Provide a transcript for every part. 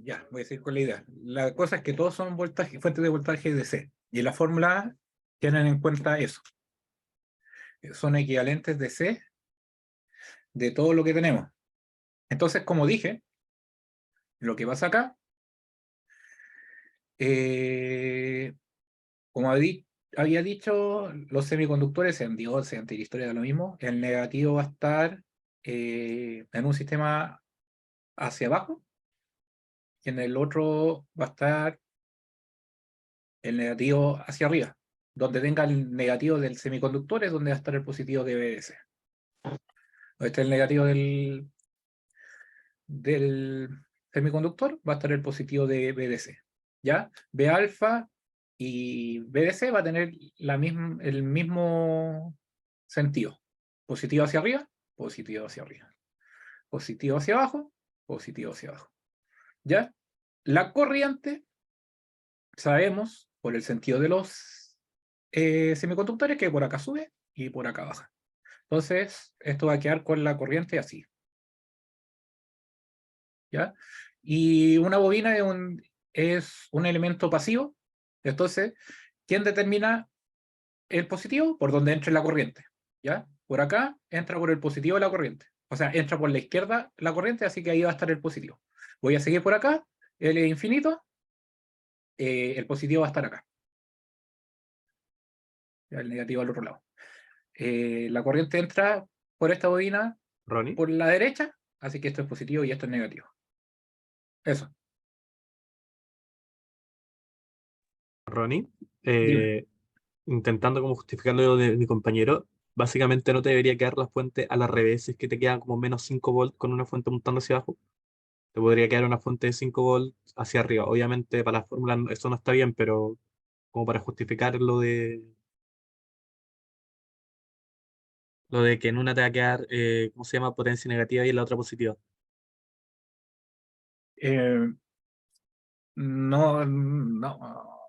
ya, voy a seguir con la idea. La cosa es que todos son fuentes de voltaje DC. Y en la fórmula tienen en cuenta eso. Son equivalentes DC de todo lo que tenemos. Entonces, como dije, lo que pasa acá, eh, como había dicho, los semiconductores, en Dios, en historia da lo mismo, el negativo va a estar en un sistema hacia abajo, y en el otro va a estar el negativo hacia arriba. Donde tenga el negativo del semiconductor es donde va a estar el positivo de BDC. Donde está el negativo del semiconductor, va a estar el positivo de BDC. ¿Ya? B alfa y BDC va a tener el mismo sentido. Positivo hacia arriba, positivo hacia arriba. Positivo hacia abajo, positivo hacia abajo. ¿Ya? La corriente, sabemos, por el sentido de los semiconductores, que por acá sube y por acá baja. Entonces, esto va a quedar con la corriente así. ¿Ya? Y una bobina es un elemento pasivo. Entonces, ¿quién determina el positivo? Por donde entre la corriente. ¿Ya? Por acá entra por el positivo de la corriente. O sea, entra por la izquierda la corriente, así que ahí va a estar el positivo. Voy a seguir por acá, L es infinito, el positivo va a estar acá. ¿Ya? El negativo al otro lado. La corriente entra por esta bobina Ronnie, por la derecha, así que esto es positivo y esto es negativo. Eso. Ronnie, Dime. intentando como justificar lo de mi compañero, básicamente no te debería quedar la fuente a la revés, si es que te queda como menos 5 volts con una fuente apuntando hacia abajo. Te podría quedar una fuente de 5 volts hacia arriba. Obviamente para la fórmula eso no está bien, pero como para justificar lo de que en una te va a quedar, ¿cómo se llama? Potencia negativa y en la otra positiva. Eh, no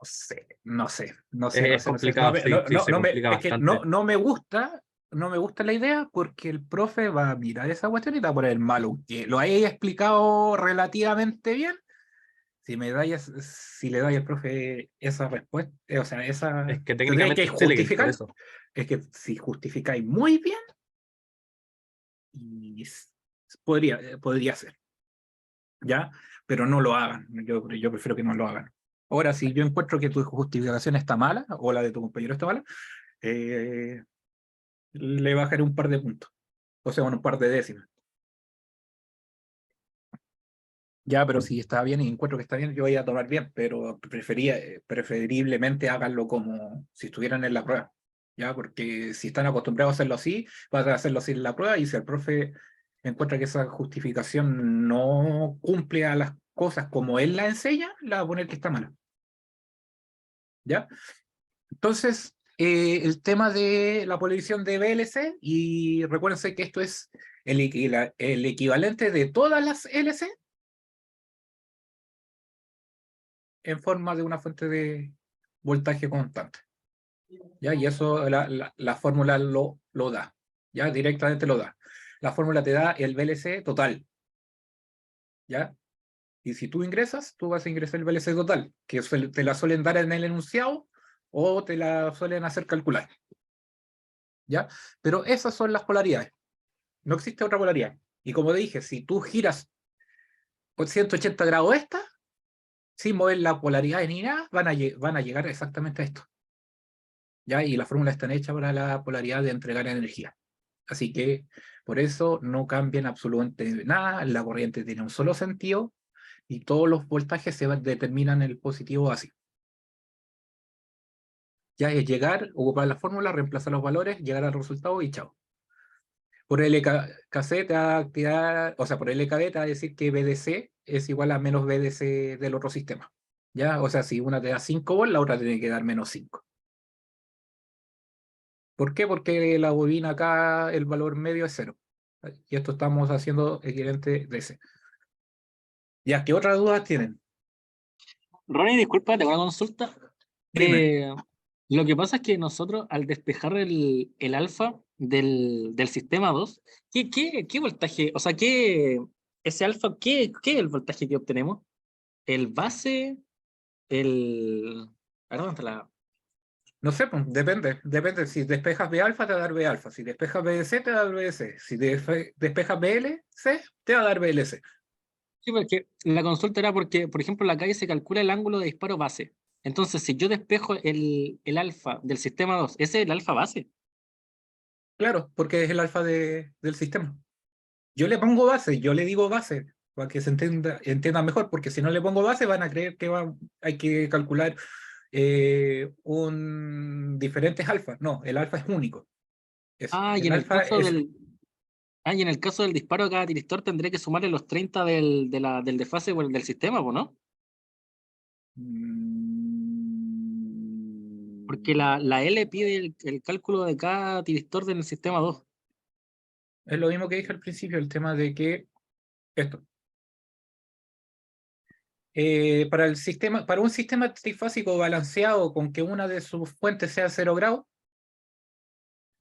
sé, no sé, no sé, no Es sé, no sé. No, complicado, sí, sí, se complica es que bastante. no me gusta la idea porque el profe va a mirar esa cuestión y te va a poner malo. Que lo haya explicado relativamente bien. Si le dais al profe esa respuesta, o sea, Es que tendría que técnicamente es Telegraph, por justificar. eso. Es que si justificáis muy bien, y podría ser. ¿Ya? Pero no lo hagan. Yo prefiero que no lo hagan. Ahora, si yo encuentro que tu justificación está mala, o la de tu compañero está mala, eh, le bajaré un par de puntos. O sea, un par de décimas. Ya, pero si está bien y encuentro que está bien, yo voy a tomar bien, pero preferiblemente háganlo como si estuvieran en la prueba. Ya, porque si están acostumbrados a hacerlo así, van a hacerlo así en la prueba, y si el profe encuentra que esa justificación no cumple a las cosas como él la enseña, la va a poner que está mala. ¿Ya? Entonces, el tema de la polarización de VLC, y recuérdense que esto es el equivalente de todas las LC en forma de una fuente de voltaje constante. ¿Ya? Y eso la fórmula lo da. ¿Ya? Directamente lo da. La fórmula te da el VLC total. ¿Ya? Y si tú ingresas, tú vas a ingresar el VLC total, que te la suelen dar en el enunciado o te la suelen hacer calcular. ¿Ya? Pero esas son las polaridades. No existe otra polaridad. Y como dije, si tú giras por 180 grados esta, sin mover la polaridad ni nada, van a llegar exactamente a esto. ¿Ya? Y la fórmula está hecha para la polaridad de entregar energía. Así que por eso no cambian absolutamente nada, la corriente tiene un solo sentido y todos los voltajes determinan el positivo así. Ya es llegar, ocupar la fórmula, reemplazar los valores, llegar al resultado y chao. Por LKC te va a activar, o sea, por LKD te va a decir que BDC es igual a menos BDC del otro sistema. ¿Ya? O sea, si una te da 5 volts, la otra tiene que dar menos 5. ¿Por qué? Porque la bobina acá, el valor medio es 0. Y esto estamos haciendo equivalente de ese. ¿Ya? ¿Qué otras dudas tienen? Ronnie, disculpa, te hago una consulta. Dime. Lo que pasa es que nosotros, al despejar el alfa del sistema 2, ¿qué voltaje, o sea, ese alfa, qué es el voltaje que obtenemos? el base, el... A ver, ¿dónde está la...? No sé, pues, depende. Si despejas B alfa, te va a dar B alfa. Si despejas BC, te va a dar BC. Si despejas BLC, te va a dar BLC. Sí, porque la consulta era porque, por ejemplo, en la calle se calcula el ángulo de disparo base. Entonces, si yo despejo el alfa del sistema 2, ¿ese es el alfa base? Claro, porque es el alfa del sistema. Yo le pongo base, yo le digo base, para que se entienda mejor, porque si no le pongo base van a creer que hay que calcular diferentes alfas. No, el alfa es único. Ah, y El en el alfa caso es... del... Ah, y en el caso del disparo a cada tiristor tendré que sumarle los 30 del desfase del sistema, ¿o no? Porque mm, la L pide el cálculo de cada tiristor del sistema 2. es lo mismo que dije al principio, el tema de que esto. Para un sistema trifásico balanceado con que una de sus fuentes sea 0 grados,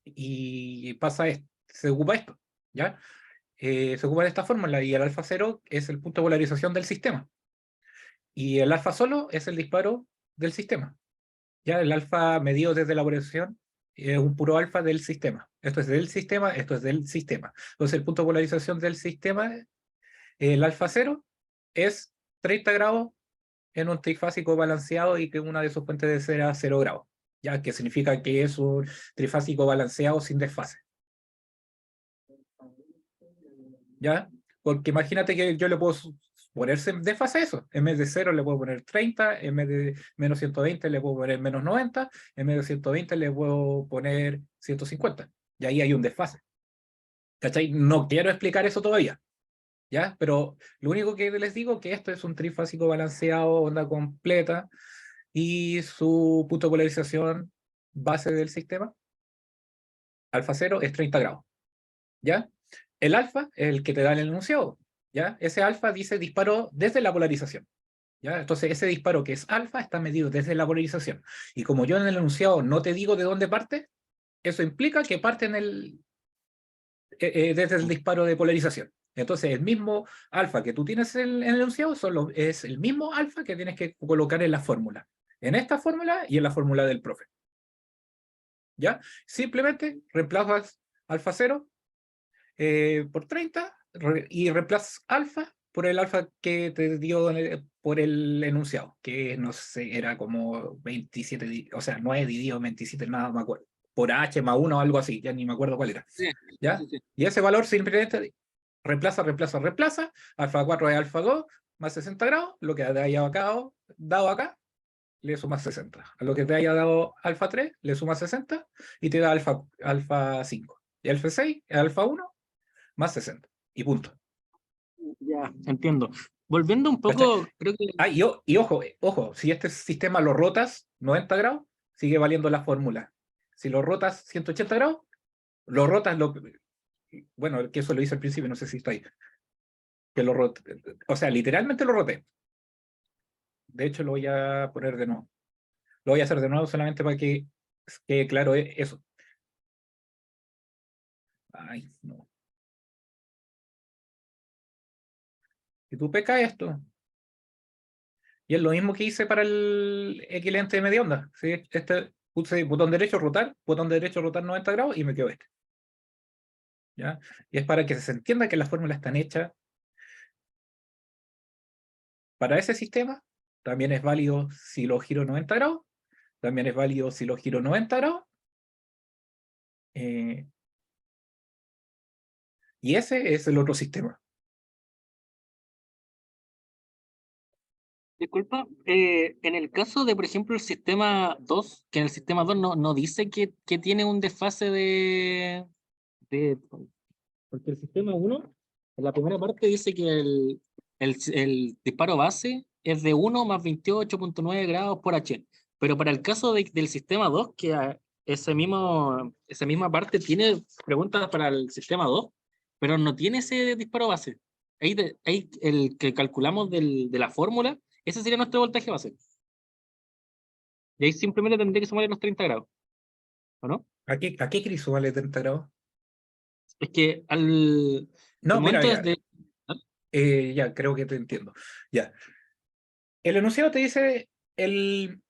y pasa esto, se ocupa esto, ¿ya? Se ocupa de esta fórmula y el alfa 0 es el punto de polarización del sistema. Y el alfa solo es el disparo del sistema. Ya el alfa medido desde la polarización es un puro alfa del sistema. Esto es del sistema, esto es del sistema. Entonces el punto de polarización del sistema, el alfa 0, es 30 grados en un trifásico balanceado y que una de sus fuentes de será 0 grados, ya que significa que es un trifásico balanceado sin desfase. ¿Ya? Porque imagínate que yo le puedo ponerse desfase a eso. En vez de 0 le puedo poner 30, en vez de menos 120 le puedo poner menos 90, en vez de 120 le puedo poner 150. Y ahí hay un desfase. ¿Cachai? No quiero explicar eso todavía, ¿ya? Pero lo único que les digo es que esto es un trifásico balanceado, onda completa, y su punto de polarización base del sistema, alfa 0, es 30 grados, ¿ya? El alfa es el que te da el enunciado, ¿ya? Ese alfa dice disparo desde la polarización, ¿ya? Entonces ese disparo que es alfa está medido desde la polarización. Y como yo en el enunciado no te digo de dónde parte, eso implica que parte desde el disparo de polarización. Entonces el mismo alfa que tú tienes en el enunciado es el mismo alfa que tienes que colocar en la fórmula. En esta fórmula y en la fórmula del profe. ¿Ya? Simplemente reemplazas alfa 0 por 30 y reemplazas alfa por el alfa que te dio por el enunciado, que no sé, era como 27, o sea, 9 dividido 27, nada me acuerdo, por h más 1 o algo así, ya ni me acuerdo cuál era. Sí, ¿Ya? sí, sí. Y ese valor simplemente reemplaza, alfa 4 es alfa 2, más 60 grados, lo que te haya dado acá, le sumas 60. A lo que te haya dado alfa 3, le sumas 60 y te da alfa 5. Y alfa 6 es alfa 1 más 60. Y punto. Ya, entiendo. Volviendo un ¿Cachai? poco, creo que... Ah, y ojo, si este sistema lo rotas 90 grados, sigue valiendo la fórmula. Si lo rotas 180 grados, lo rotas, bueno, que eso lo hice al principio, no sé si está ahí. Que lo rote, o sea, literalmente lo roté. De hecho, lo voy a poner de nuevo. Lo voy a hacer de nuevo solamente para que quede claro eso. Ay, no. Si tú pecas esto, y es lo mismo que hice para el equivalente de media onda. ¿Sí? Puse botón derecho, rotar 90 grados y me quedó este. ¿Ya? Y es para que se entienda que las fórmulas están hechas para ese sistema. También es válido si lo giro 90 grados. También es válido si lo giro 90 grados. Eh, y ese es el otro sistema. Disculpa, en el caso de, por ejemplo, el sistema 2, que en el sistema 2 no dice que tiene un desfase de... Porque el sistema 1, en la primera parte dice que el disparo base es de 1 más 28,9 grados por H. Pero para el caso del sistema 2, que esa misma parte tiene preguntas para el sistema 2, pero no tiene ese disparo base. Ahí el que calculamos de la fórmula, ese sería nuestro voltaje base. Y ahí simplemente tendría que sumarle los 30 grados, ¿o no? ¿A qué criso vale 30 grados? Es que al No, mira, momento ya, desde... ya creo que te entiendo. Ya. El enunciado te dice el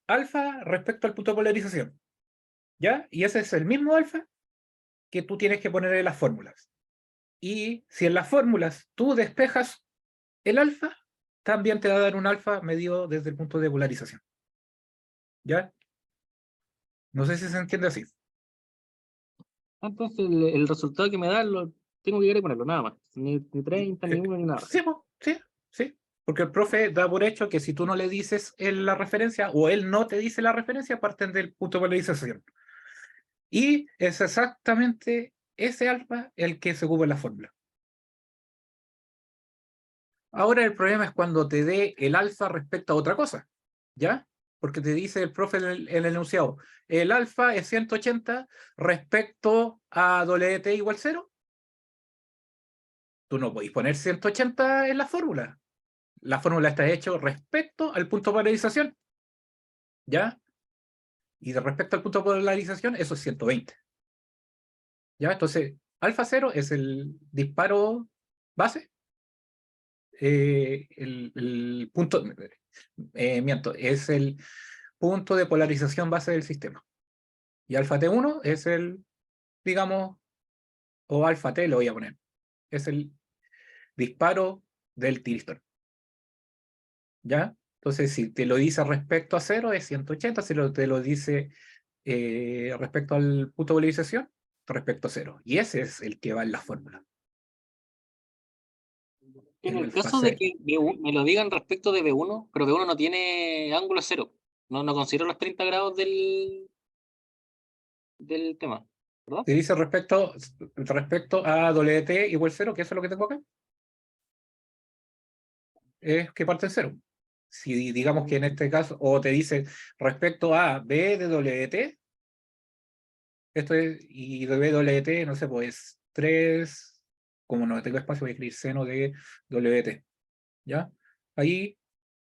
alfa respecto al punto de polarización, ¿ya? Y ese es el mismo alfa que tú tienes que poner en las fórmulas. Y si en las fórmulas tú despejas el alfa, también te va a dar un alfa medido desde el punto de polarización. ¿Ya? No sé si se entiende así. Entonces el resultado que me da lo tengo que ir a ponerlo, nada más. Ni 30, ni 1, ni nada. Sí, sí. Porque el profe da por hecho que si tú no le dices la referencia o él no te dice la referencia, parten del punto de polarización. Y es exactamente ese alfa el que se ocupa en la fórmula. Ahora el problema es cuando te dé el alfa respecto a otra cosa, ¿ya? Porque te dice el profe en el enunciado, el alfa es 180 respecto a WT igual 0. Tú no podéis poner 180 en la fórmula. La fórmula está hecha respecto al punto de polarización, ¿ya? Y de respecto al punto de polarización, eso es 120. ¿Ya? Entonces, alfa 0 es el disparo base. El punto, miento, es el punto de polarización base del sistema. Y alfa T1 es el, digamos, o alfa T lo voy a poner, es el disparo del tiristor. ¿Ya? Entonces, si te lo dice respecto a 0 es 180, si te lo dice respecto al punto de polarización, respecto a 0. Y ese es el que va en la fórmula. En El el alfa caso de 0. que me lo digan respecto de B1, pero B1 no tiene ángulo cero. No considero los 30 grados del tema, ¿verdad? Te dice respecto a WT igual 0, que eso es lo que tengo acá, es que parte en 0. Si digamos que en este caso, o te dice respecto a B de WT, esto es, y de WT, no sé, pues 3, como no tengo espacio, voy a escribir seno de WT, ¿ya? Ahí,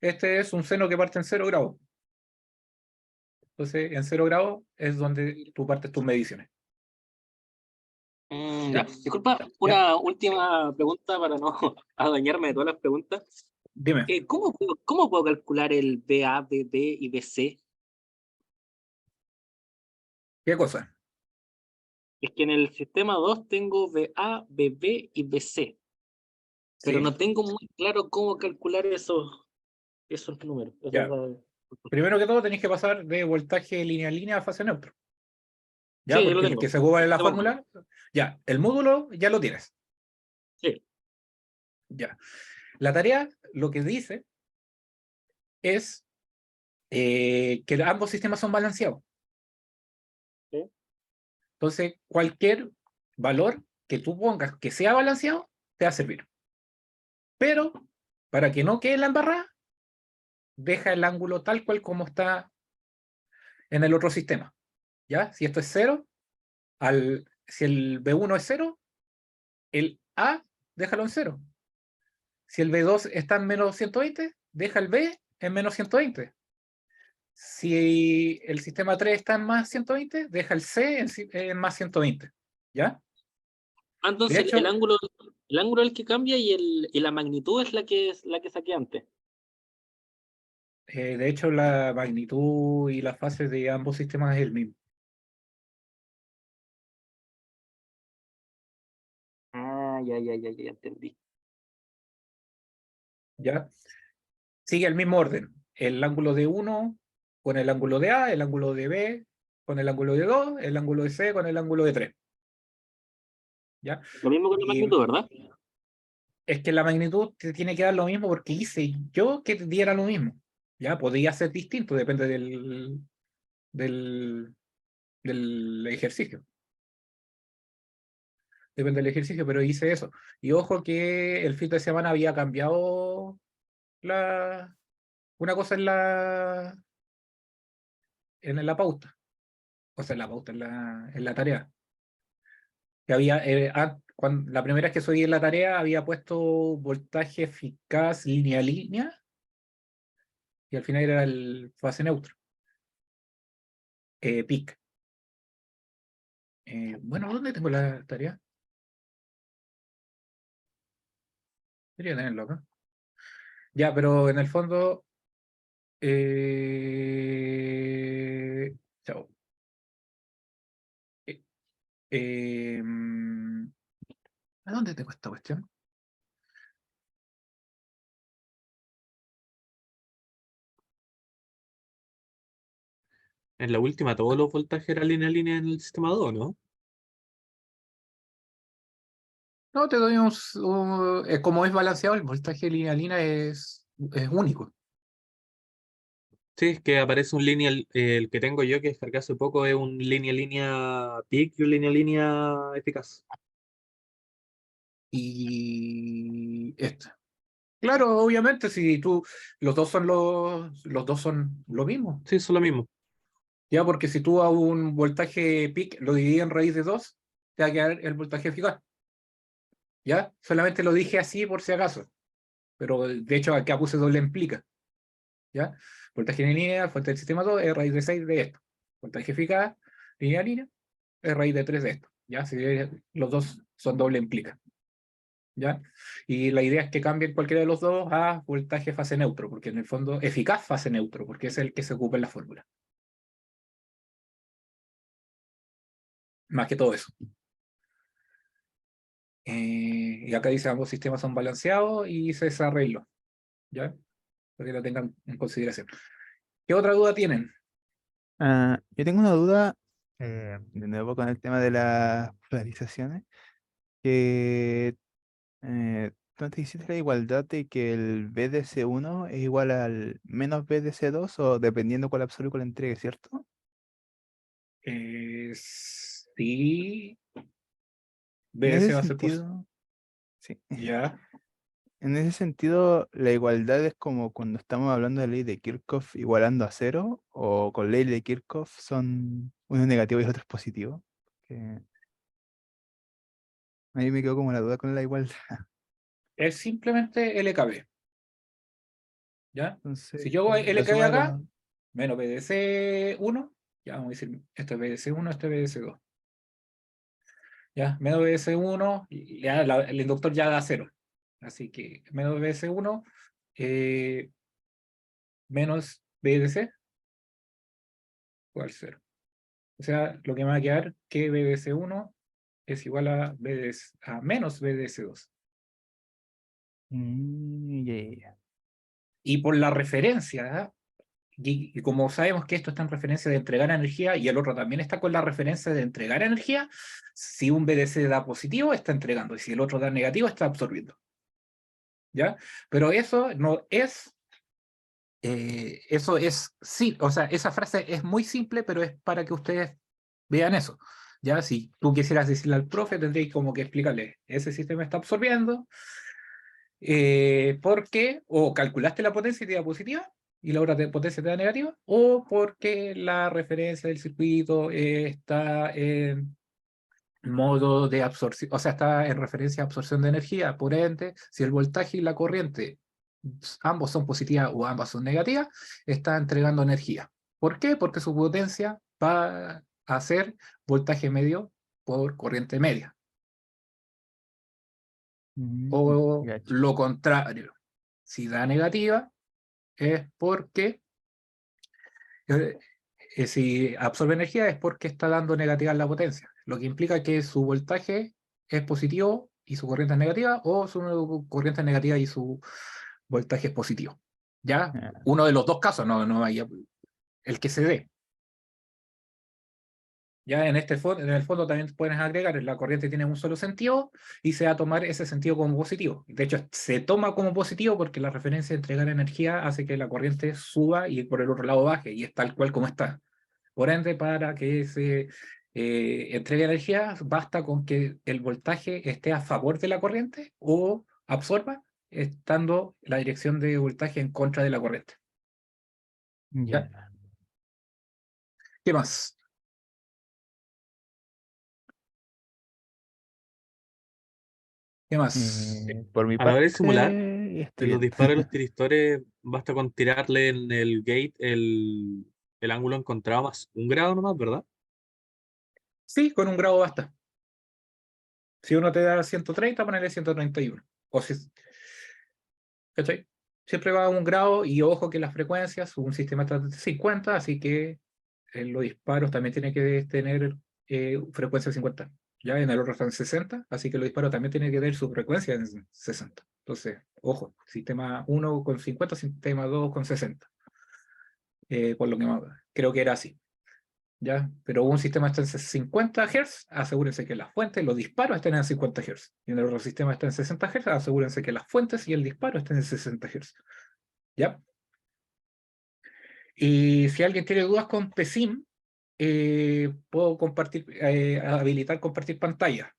este es un seno que parte en 0 grados. Entonces, en 0 grados es donde tú partes tus mediciones. Ya. Disculpa, ¿Ya? una última pregunta para no dañarme de todas las preguntas. Dime, ¿Cómo puedo calcular el BA, BB y BC? ¿qué cosa? Es que en el sistema 2 tengo BA, BB y BC, pero Sí, no tengo muy claro cómo calcular esos números. ya. Primero que todo, tenéis que pasar de voltaje línea a línea a fase neutro. Sí, ¿Ya? ahí lo Porque el tengo. que se ocupa en la Te falta. fórmula, ya, el módulo ya lo tienes. Sí. Ya. La tarea lo que dice es que ambos sistemas son balanceados. Sí. Entonces, cualquier valor que tú pongas que sea balanceado, te va a servir. Pero, para que no quede en la embarrada, deja el ángulo tal cual como está en el otro sistema. ¿Ya? Si esto es 0, si el B1 es 0, el A déjalo en 0. Si el B2 está en menos 120, deja el B en menos 120. Si el sistema 3 está en más 120, deja el C en más 120. ¿Ya? De Entonces hecho, el ángulo es el que cambia y la magnitud es la que saqué antes. la magnitud y las fases de ambos sistemas es el mismo. Ah, ya entendí. ¿Ya? Sigue el mismo orden. El ángulo de 1 con el ángulo de A, el ángulo de B con el ángulo de 2, el ángulo de C con el ángulo de 3. ¿Ya? Lo mismo con la Y magnitud, ¿verdad? es que la magnitud te tiene que dar lo mismo porque hice yo que te diera lo mismo. ¿Ya? Podría ser distinto, depende del, del ejercicio. Depende del ejercicio, pero hice eso. Y ojo que el fin de semana había cambiado una cosa en la pauta. O sea, en la pauta, en la tarea. Que había, la primera vez que subí en la tarea había puesto voltaje eficaz línea a línea y al final era el fase neutro, PIC. Bueno, ¿dónde tengo la tarea? Debería tenerlo acá. Ya, pero en el fondo... chao. Eh, ¿A dónde tengo esta cuestión? En la última, todos los voltajes eran línea a línea en el sistema 2, ¿no? No, te doy como es balanceado, el voltaje línea a línea es único. Sí, es que aparece un lineal, el que tengo yo que descargué hace poco es un línea a línea peak y un línea a línea eficaz. Y esto. Claro, obviamente, si tú, los dos son lo mismo. Sí, eso es lo mismo. Ya, porque si tú a un voltaje peak lo divides en raíz de 2, te va a quedar el voltaje eficaz. ¿Ya? Solamente lo dije así por si acaso. Pero de hecho acá puse doble implica. ¿Ya? Voltaje en línea, fuente del sistema 2 es raíz de 6 de esto. Voltaje eficaz, línea a línea, es raíz de 3 de esto. ¿Ya? Si los dos son doble implica. ¿Ya? Y la idea es que cambien cualquiera de los dos a voltaje fase neutro, porque en el fondo, eficaz fase neutro, porque es el que se ocupa en la fórmula. Más que todo eso. Y acá dice ambos sistemas son balanceados y se desarrolló. ¿Ya? Para que lo tengan en consideración. ¿Qué otra duda tienen? Yo tengo una duda, de nuevo con el tema de las polarizaciones, que tú antes hiciste la igualdad de que el BDC1 es igual al menos BDC2 o dependiendo cuál absoluto le entregue, ¿cierto? Sí, En ese BS va a ser sentido, sí. ya. En ese sentido, la igualdad es como cuando estamos hablando de ley de Kirchhoff igualando a cero, o con ley de Kirchhoff son uno es negativo y el otro es positivo. Que ahí me quedó como la duda con la igualdad. Es simplemente LKB. ¿Ya? Entonces, Si yo hago la LKB suma de acá, los... menos BDC1, ya vamos a decir, esto es BDC1, esto es BDC2. ¿Ya? Menos BDC1, ya el inductor ya da 0. Así que menos BDC1, menos BDC, igual 0. O sea, lo que me va a quedar que BDC1 es igual a menos BDC2. Ya, ya, ya. Y por la referencia, ¿ah? Y como sabemos que esto está en referencia de entregar energía y el otro también está con la referencia de entregar energía, si un BDC da positivo, está entregando, y si el otro da negativo, está absorbiendo. ¿Ya? Pero eso no es, eso es, sí, o sea, esa frase es muy simple, pero es para que ustedes vean eso. ¿Ya? Si tú quisieras decirle al profe, tendréis como que explicarle, ese sistema está absorbiendo, porque o calculaste la potencia y te da positiva y la otra potencia te da negativa, o porque la referencia del circuito está en modo de absorción, o sea, está en referencia a absorción de energía. Por ende, si el voltaje y la corriente ambos son positivas o ambas son negativas, está entregando energía. ¿Por qué? Porque su potencia va a ser voltaje medio por corriente media. O Gacho. lo contrario, si da negativa, es porque, eh, si absorbe energía, es porque está dando negativa en la potencia, lo que implica que su voltaje es positivo y su corriente es negativa, o su corriente es negativa y su voltaje es positivo. ¿Ya? Ah, Uno de los dos casos, no hay el que se dé. Ya en el fondo también puedes agregar, la corriente tiene un solo sentido y se va a tomar ese sentido como positivo. De hecho, se toma como positivo porque la referencia de entregar energía hace que la corriente suba y por el otro lado baje, y es tal cual como está. Por ende, para que se entregue energía, basta con que el voltaje esté a favor de la corriente o absorba, estando la dirección de voltaje en contra de la corriente. ¿Ya? ya. ¿Qué más? ¿Qué más? Por mi A la hora de simular, parte, estoy en los bien. disparos de los tiristores, basta con tirarle en el gate el ángulo encontrado más 1 grado nomás, ¿verdad? Sí, con un grado basta. Si uno te da 130, ponele 131. O si, ¿cachai? siempre va a un grado, y ojo que las frecuencias, un sistema está de 50, así que los disparos también tienen que tener frecuencia 50. Ya en el otro están 60, así que los disparos también tienen que tener su frecuencia en 60. Entonces, ojo, sistema 1 con 50, sistema 2 con 60. Por lo que creo que era así. ¿Ya? Pero un sistema está en 50 Hz, asegúrense que las fuentes, los disparos estén en 50 Hz. Y en el otro sistema está en 60 Hz, asegúrense que las fuentes y el disparo estén en 60 Hz. ¿Ya? Y si alguien tiene dudas con PSIM, puedo compartir, habilitar compartir pantalla.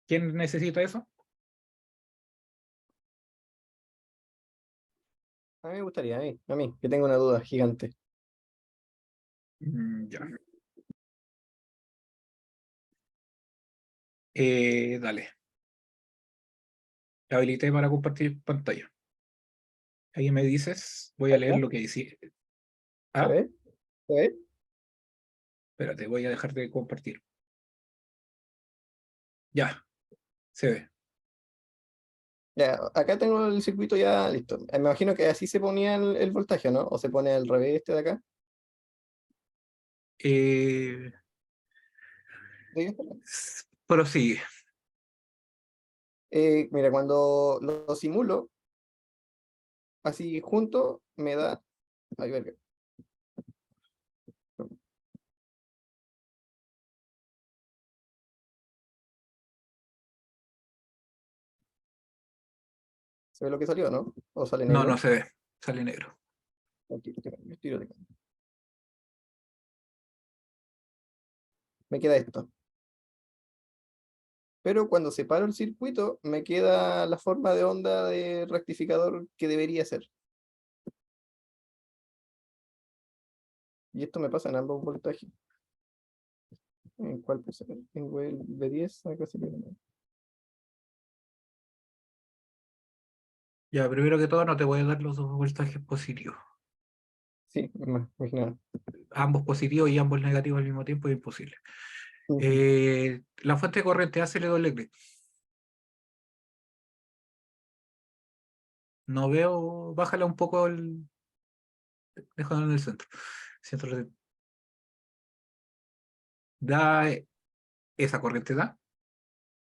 ¿Quién necesita eso? A mí me gustaría, a mí, que tengo una duda gigante. Ya. Dale. Habilité para compartir pantalla. Ahí me dices, voy a leer ¿Ya? lo que decía. ¿Se Ah, ve? ¿Se ve? espérate, voy a dejar de compartir. Ya, se ve. Ya, acá tengo el circuito ya listo. Me imagino que así se ponía el voltaje, ¿no? O se pone al revés este de acá. Eh, ¿Sí? Prosigue. Mira, cuando lo simulo, así junto, me da. Ay, verga. ¿Se ve lo que salió, no? ¿O sale No, negro? no se ve. Sale negro. Aquí, estiro de acá. Me queda esto. Pero cuando separo el circuito, me queda la forma de onda de rectificador que debería ser. Y esto me pasa en ambos voltajes. ¿En cuál puse? Tengo el B10, acá se queda. Ya, primero que todo, no te voy a dar los dos voltajes positivos. Sí, imaginaron. Ambos positivos y ambos negativos al mismo tiempo es imposible. La fuente de corriente, hazle doble clic. No veo, bájala un poco, déjala en el centro. Da esa corriente, da.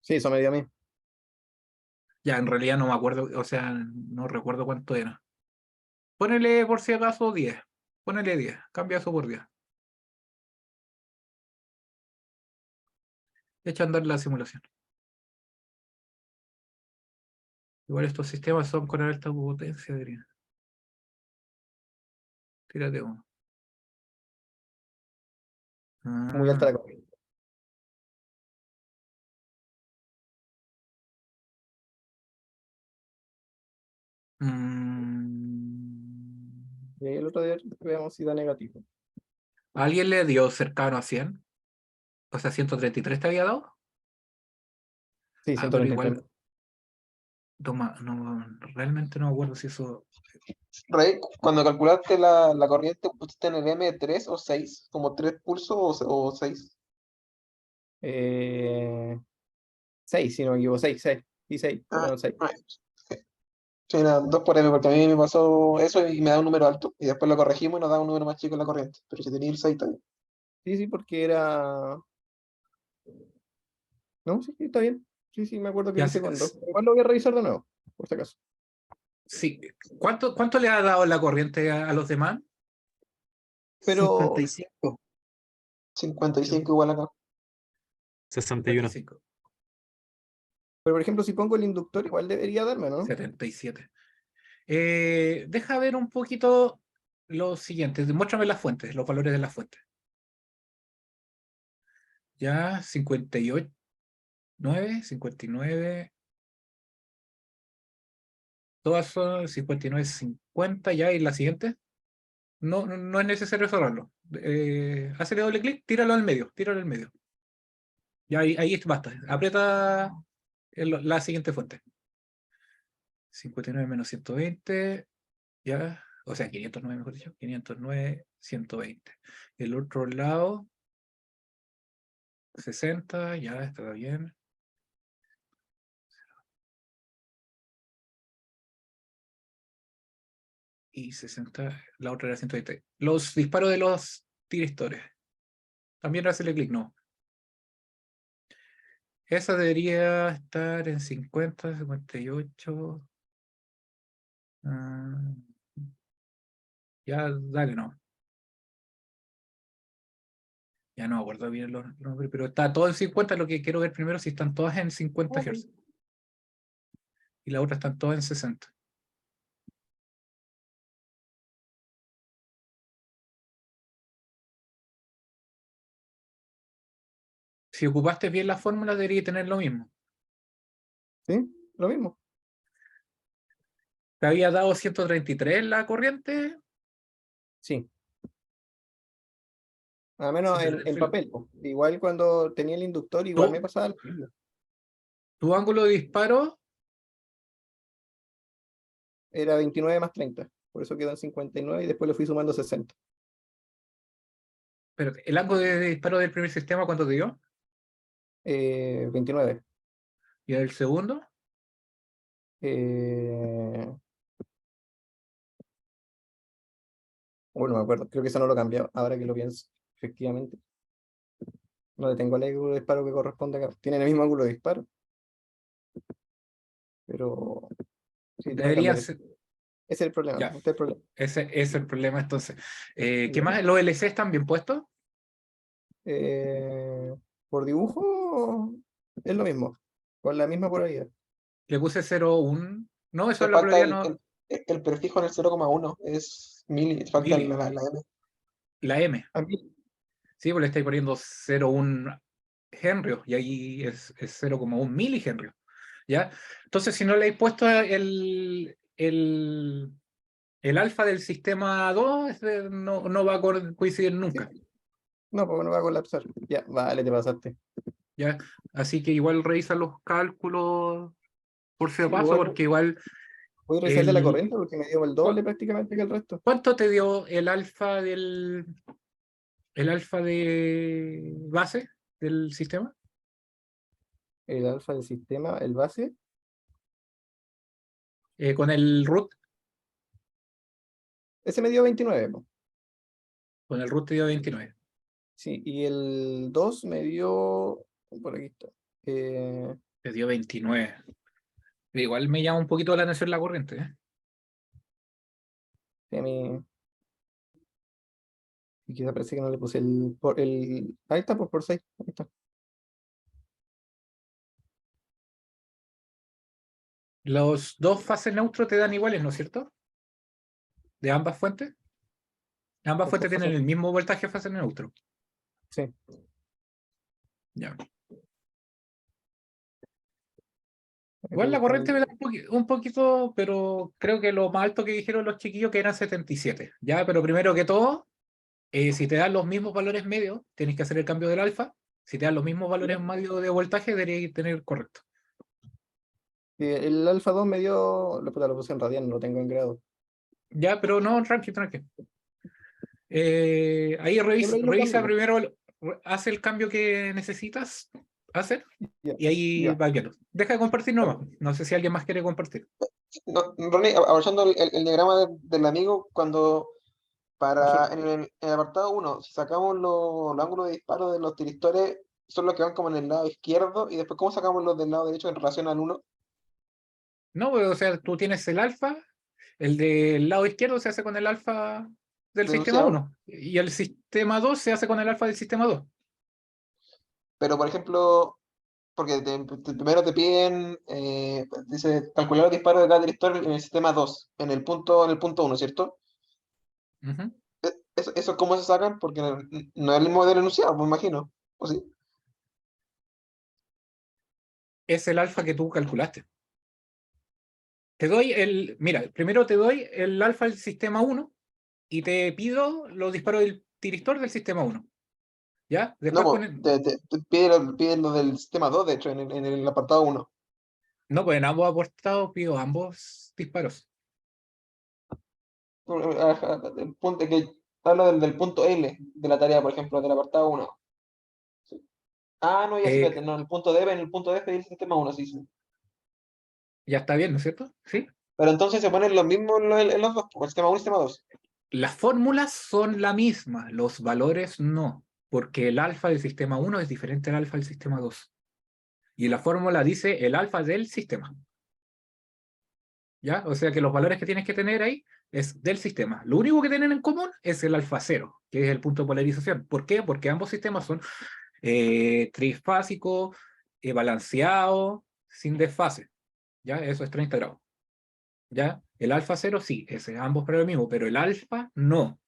Sí, eso me dio a mí. Ya, en realidad no me acuerdo, o sea, no recuerdo cuánto era. Ponele por si acaso 10. Ponele 10. Cambia eso por 10. Echa a andar la simulación. Igual estos sistemas son con alta potencia, diría. Tírate uno. Muy alta Ah, la corriente. mm. Y ahí el otro día veamos si da negativo. ¿Alguien le dio cercano a 100? O sea, 133 te había dado. Sí, Pero 133. igual, toma, no, realmente no me acuerdo si eso. Rey, cuando calculaste la corriente, pusiste en el M3 o 6, como 3 pulsos o 6. 6, si no me equivoco, 6, 6. Y 6, Ah, bueno, 6. ah, sí, nada, 2 por M, porque a mí me pasó eso y me da un número alto. Y después lo corregimos y nos da un número más chico en la corriente. Pero si tenía el 6 también. Sí, sí, porque era. No, sí, sí, está bien. Sí, sí, me acuerdo que lo Ya, hice con 2. Igual lo voy a revisar de nuevo, por si acaso. sí. ¿Cuánto le ha dado la corriente a los demás? Pero, 55. 55 igual acá. 61. 55, por ejemplo, si pongo el inductor, igual debería darme, ¿no? 77. Deja ver un poquito lo siguiente. Muéstrame las fuentes, los valores de las fuentes. Ya, 58, 9, 59. Todas son 59, 50. Ya, y la siguiente. No, no es necesario cerrarlo. Hazle doble clic, tíralo al medio, tíralo al medio. Ya, ahí basta. Aprieta la siguiente fuente. 59 menos 120. Ya, o sea, 509, mejor dicho, 509, 120. El otro lado, 60, ya está bien. y 60, la otra era 120. Los disparos de los tiristores. También hacerle clic, no. Esa debería estar en 50, 58. Ya, dale, no. Ya no me acuerdo bien los nombres, pero está todo en 50. Lo que quiero ver primero si están todas en 50 Hz. Y la otra están todas en 60. Si ocupaste bien la fórmula, debería tener lo mismo. ¿Sí? Lo mismo. ¿Te había dado 133 la corriente? Sí. Al menos en 133. papel, po. Igual cuando tenía el inductor, igual me ¿Tu, pasaba lo mismo. tu ángulo de disparo? Era 29 más 30. Por eso quedó en 59 y después le fui sumando 60. Espérate, ¿el ángulo de disparo del primer sistema cuánto te dio? 29. ¿Y el segundo? Bueno, me acuerdo. Creo que eso no lo he cambiado. Ahora que lo pienso. Efectivamente. No le tengo el ángulo de disparo que corresponde acá. Tienen el mismo ángulo de disparo. Pero sí, tengo que Debería cambiar eso. ser. Ese es el problema. Ya, Este es el problema. ese es el problema entonces. ¿Qué Ya. más? ¿Los LC están bien puestos? Eh, por dibujo es lo mismo. Con la misma polaridad. Le puse 0,1. No, eso Te es la falta polaridad, no. el prefijo en el 0,1, es mili, te falta Mili, la M. la M. A mí, Sí, pues le estáis poniendo 0,1 henrios y ahí es 0,1 milihenrios. ¿Ya? Entonces, si no le habéis puesto el alfa del sistema 2, no va a coincidir nunca. sí. No, pues no va a colapsar. Ya, vale, te pasaste. ¿Ya? Así que igual revisa los cálculos por si Sí, acaso, porque igual voy a revisar de la el, corriente porque me dio el doble prácticamente que el resto. ¿cuánto te dio el alfa de base del sistema? El alfa del sistema, el base, Con el root, ese me dio 29, po. con el root te dio 29. Sí, y el 2 me dio, por aquí está, Te dio 29. Igual me llama un poquito la atención la corriente, ¿eh? a mí, y quizá parece que no le puse ahí está, por 6, ahí está. Los dos fases neutro te dan iguales, ¿no es cierto? De ambas fuentes. Ambas Los fuentes dos tienen fases- el mismo voltaje fase neutro. Sí, Ya. aquí Igual la está corriente me da un poquito, pero creo que lo más alto que dijeron los chiquillos que eran 77. Ya, pero primero que todo, si te dan los mismos valores medios, tienes que hacer el cambio del alfa. Si te dan los mismos valores medios de voltaje, deberías tener correcto. el alfa 2 me dio, lo puse en radian, no lo tengo en grado. Ya, pero no, tranqui, tranqui. Ahí Ya, pero ahí lo revisa cambio, po. primero, hace el cambio que necesitas hacer Ya, y ahí ya. va viendo. Deja de compartir nomás. No sé si alguien más quiere compartir. No, Ronnie, aprovechando el diagrama del amigo, cuando en el apartado 1, si sacamos los ángulos de disparo de los tiristores, son los que van como en el lado izquierdo, y después, ¿cómo sacamos los del lado derecho en relación al 1? No, o sea, tú tienes el alfa, el del lado izquierdo se hace con el alfa del sistema Denunciado. 1 y el sistema 2 se hace con el alfa del sistema 2. Pero, por ejemplo, porque primero te piden, dice, calcular los disparos de cada tiristor en el sistema 2, en el punto 1, ¿cierto? Ujú. ¿Eso cómo se sacan? Porque no es el modelo enunciado, me imagino. ¿O sí? Es el alfa que tú calculaste. Mira, primero te doy el alfa del sistema 1 y te pido los disparos del tiristor del sistema 1. ¿Ya? No, Después pues, te piden lo del sistema 2, de hecho, en el apartado 1. no, pues en ambos aportados pido ambos disparos. Ajá, el punto que habla del punto L de la tarea, por ejemplo, del apartado 1. Sí. Ah, no, ya sí, Eh, fíjate, no, en el punto D, en el punto F del sistema 1, sí, sí. ya está bien, ¿no es cierto? ¿Sí? Pero entonces se ponen los mismos en los dos, el sistema 1 y el sistema 2. Las fórmulas son la misma, los valores no, porque el alfa del sistema 1 es diferente al alfa del sistema 2. Y la fórmula dice el alfa del sistema. ¿Ya? O sea que los valores que tienes que tener ahí es del sistema. Lo único que tienen en común es el alfa cero, que es el punto de polarización. ¿Por qué? Porque ambos sistemas son trifásicos, balanceados, sin desfase. ¿Ya? Eso es 30 grados. ¿Ya? El alfa cero sí, ese, ambos para lo mismo, pero el alfa no.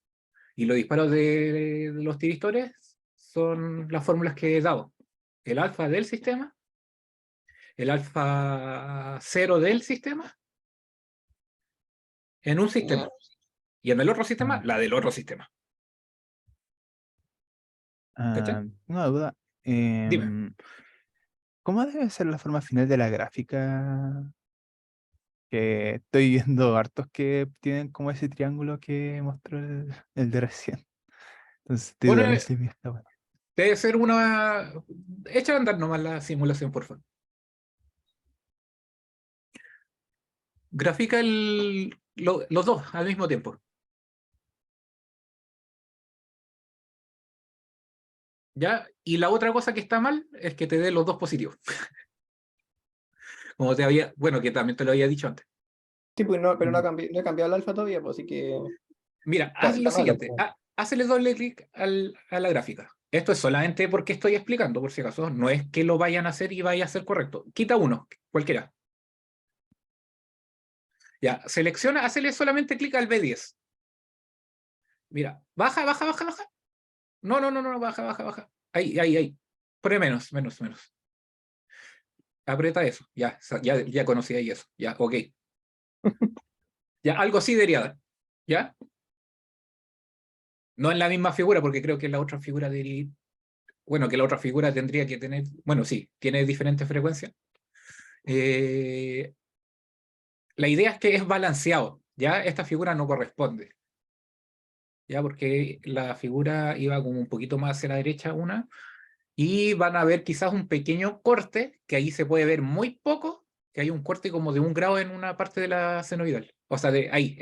Y los disparos de los tiristores son las fórmulas que he dado. El alfa del sistema, el alfa cero del sistema, en un sistema. Ya. Y en el otro sistema, la del otro sistema. ¿Cachai? Una duda. Dime. ¿Cómo debe ser la forma final de la gráfica? Que estoy viendo hartos que tienen como ese triángulo que mostró el de recién. Entonces estoy Pone, dudando si mi está bueno. debe ser una... Echa a andar nomás la simulación, por favor. Grafica los dos al mismo tiempo. ¿Ya? Y la otra cosa que está mal es que te dé los dos positivos. Como te había... Bueno, que también te lo había dicho antes. Sí, pues no, pero no, Mm. no he cambiado el alfa todavía, pues así que Mira, haz lo está malo, siguiente. pues. Hazle doble clic a la gráfica. Esto es solamente porque estoy explicando, por si acaso. No es que lo vayan a hacer y vaya a ser correcto. Quita uno, cualquiera. Ya, selecciona, hazle solamente clic al B10. Mira, baja, baja, baja, baja. No, no, no, no, baja, baja, baja. Ahí, ahí, ahí. Pone menos, menos, menos. Aprieta eso. Ya, ya conocí ahí eso. Ya, ok. Ya, algo así debería dar. ¿Ya? No en la misma figura, porque creo que la otra figura debería ir. Bueno, que la otra figura tendría que tener. Bueno, sí, tiene diferentes frecuencias. La idea es que es balanceado. ¿Ya? Esta figura no corresponde. ¿Ya? Porque la figura iba como un poquito más hacia la derecha una. Y van a ver quizás un pequeño corte, que ahí se puede ver muy poco, que hay un corte como de 1 grado en una parte de la senoidal. O sea, de ahí,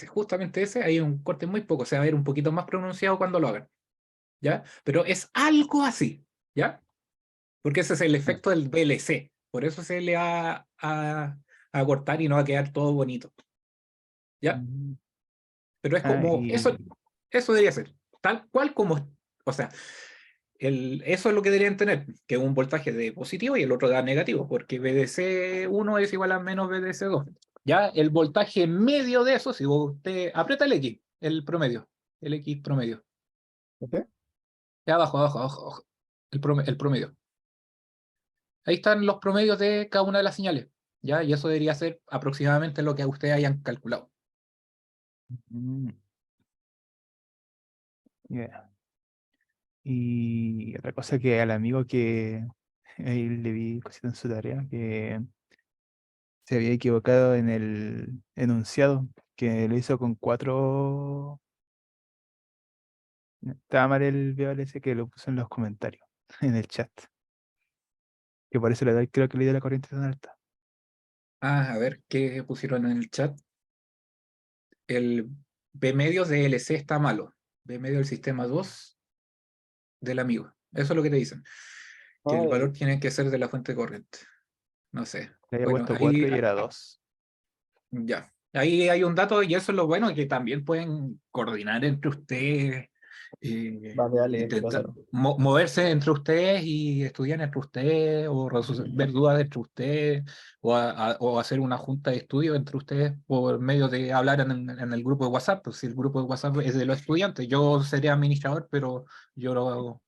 justamente ese, hay un corte muy poco, se va a ver un poquito más pronunciado cuando lo hagan, ¿ya? Pero es algo así, ¿ya? Porque ese es el efecto del VLC, por eso se le va a cortar y no va a quedar todo bonito, ¿ya? Mm. Pero es Ah, como, y eso debería ser, tal cual como, o sea, eso es lo que deberían tener, que un voltaje de positivo y el otro de negativo, porque BDC1 es igual a menos BDC2. Ya el voltaje medio de eso, si usted aprieta el X, el X promedio. ¿Ok? Ya abajo, abajo, abajo, abajo. El promedio. Ahí están los promedios de cada una de las señales. ¿Ya? Y eso debería ser aproximadamente lo que ustedes hayan calculado. mm, ya. Y otra cosa que al amigo que ahí le vi cosita en su tarea, que se había equivocado en el enunciado, que lo hizo con 4. Estaba mal el VLC que lo puso en los comentarios, en el chat. Que por eso le doy, creo que le dio la corriente tan alta. A ver qué pusieron en el chat. El B medio de LC está malo. B medio del sistema 2 del amigo. Eso es lo que te dicen. Que el valor tiene que ser de la fuente de corriente. No sé. Le había Bueno, puesto 4 ahí y era 2. ya. Ahí hay un dato y eso es lo bueno, que también pueden coordinar entre ustedes, Vale, dale, intentar pásalo. moverse entre ustedes y estudiar entre ustedes, o resolver dudas entre ustedes, o hacer una junta de estudio entre ustedes por medio de hablar en el grupo de WhatsApp. Pues si el grupo de WhatsApp es de los estudiantes, yo seré administrador, pero yo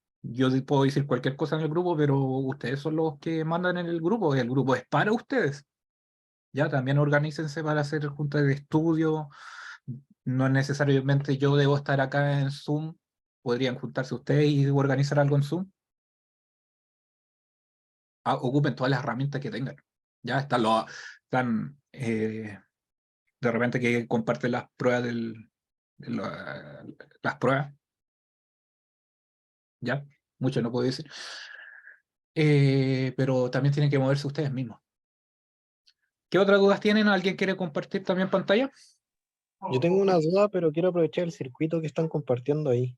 puedo decir cualquier cosa en el grupo, pero ustedes son los que mandan en el grupo, y el grupo es para ustedes. Ya, también organícense para hacer juntas de estudio. No necesariamente yo debo estar acá en Zoom. Podrían juntarse ustedes y organizar algo en Zoom. Ocupen todas las herramientas que tengan. Ya están de repente que comparten las pruebas las pruebas. Ya, mucho no puedo decir. Pero también tienen que moverse ustedes mismos. ¿Qué otras dudas tienen? ¿Alguien quiere compartir también pantalla? Yo tengo una duda, pero quiero aprovechar el circuito que están compartiendo ahí.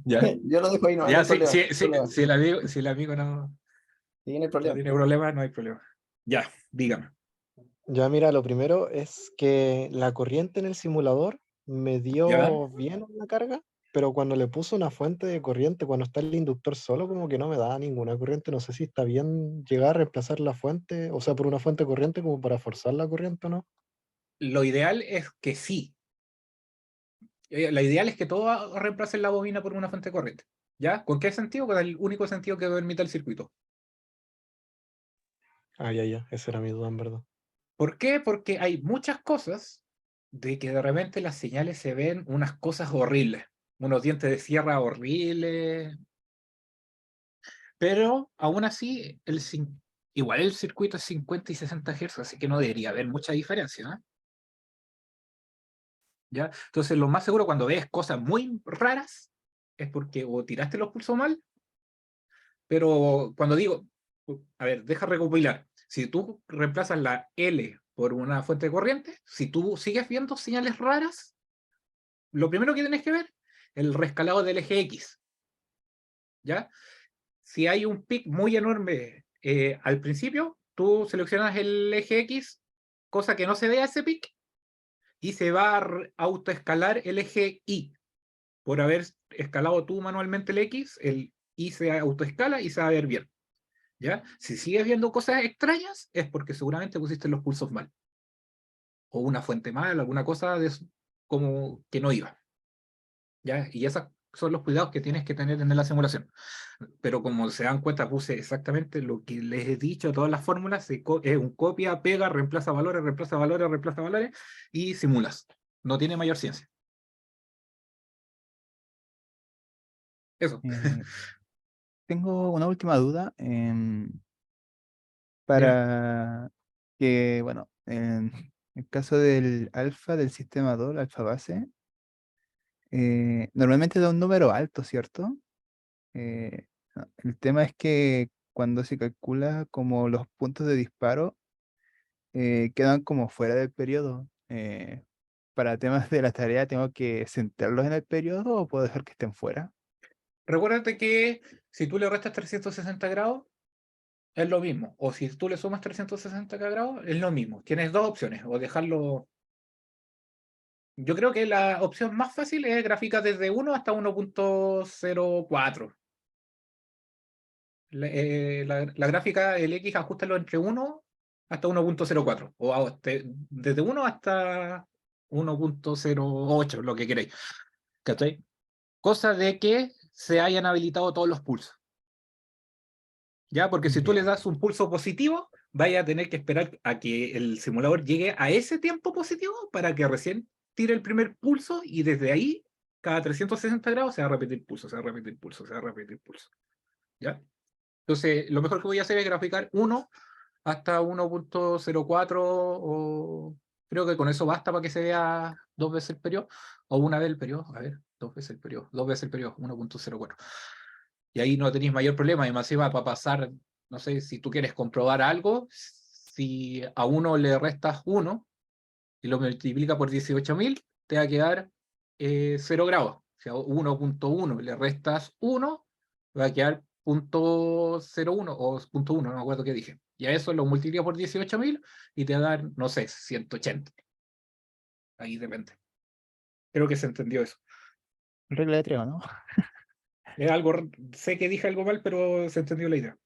Ya, Yo lo dejo ahí, no hay ya sí, problema. sí, no hay sí, problema. si el amigo no, Sí, no hay no problema. tiene problema, no hay problema. Ya, dígame. Ya mira, lo primero es que la corriente en el simulador me ¿Ya? dio bien una carga, pero cuando le puse una fuente de corriente, cuando está el inductor solo, como que no me da ninguna corriente. No sé si está bien llegar a reemplazar la fuente, o sea, por una fuente de corriente como para forzar la corriente o no. Lo ideal es que sí. La ideal es que todo reemplace la bobina por una fuente de corriente. ¿Ya? ¿Con qué sentido? Con el único sentido que permite el circuito. Ah, ya, esa era mi duda en verdad. ¿Por qué? Porque hay muchas cosas de que de repente las señales se ven unas cosas horribles, unos dientes de sierra horribles, pero aún así igual el circuito es 50 y 60 Hz, así que no debería haber mucha diferencia, ¿no? ¿Ya? Entonces lo más seguro cuando ves cosas muy raras es porque o tiraste los pulsos mal, pero cuando digo, a ver, deja recopilar, si tú reemplazas la L por una fuente de corriente, si tú sigues viendo señales raras, lo primero que tienes que ver es el rescalado del eje X, ¿ya? Si hay un pic muy enorme al principio, tú seleccionas el eje X, cosa que no se vea ese pic, y se va a autoescalar el eje Y. Por haber escalado tú manualmente el X, el Y se autoescala y se va a ver bien, ¿ya? Si sigues viendo cosas extrañas, es porque seguramente pusiste los pulsos mal, o una fuente mal, alguna cosa de como que no iba. ¿Ya? Y esos son los cuidados que tienes que tener en la simulación. Pero como se dan cuenta, puse exactamente lo que les he dicho, todas las fórmulas, es un copia, pega, reemplaza valores, y simulas. No tiene mayor ciencia. Eso. Tengo una última duda. Dime. Para que, bueno, en el caso del alfa del sistema 2, el alfa base, normalmente da un número alto, ¿cierto? El tema es que cuando se calcula como los puntos de disparo, quedan como fuera del periodo. Para temas de la tarea, ¿tengo que centrarlos en el periodo o puedo dejar que estén fuera? Recuérdate que si tú le restas 360 grados, es lo mismo. O si tú le sumas 360 grados, es lo mismo. Tienes dos opciones. O dejarlo. Yo creo que la opción más fácil es gráfica desde 1 hasta 1.04. La gráfica, el X, ajustalo entre 1 hasta 1.04. Desde 1 hasta 1.08, lo que queréis. ¿Cachai? Cosa de que se hayan habilitado todos los pulsos. ¿Ya? Porque si tú le Ya. das un pulso positivo, vaya a tener que esperar a que el simulador llegue a ese tiempo positivo para que recién tire el primer pulso y desde ahí, cada 360 grados, se va a repetir pulso, se va a repetir pulso, se va a repetir pulso. ¿Ya? Entonces, lo mejor que voy a hacer es graficar 1 hasta 1.04 o creo que con eso basta para que se vea dos veces el periodo o una vez el periodo, a ver, dos veces el periodo, 1.04. Y ahí no tenéis mayor problema, y más va para pasar, no sé, si tú quieres comprobar algo, si a uno le restas 1 y lo multiplica por 18.000, te va a quedar 0 grados. O sea, 1.1 le restas 1, va a quedar 0.01 o 0.1, no me acuerdo qué dije. Y a eso lo multiplica por 18.000 y te da, no sé, 180. Ahí depende. Creo que se entendió eso. Regla de tres, ¿no? Es algo, sé que dije algo mal, pero se entendió la idea.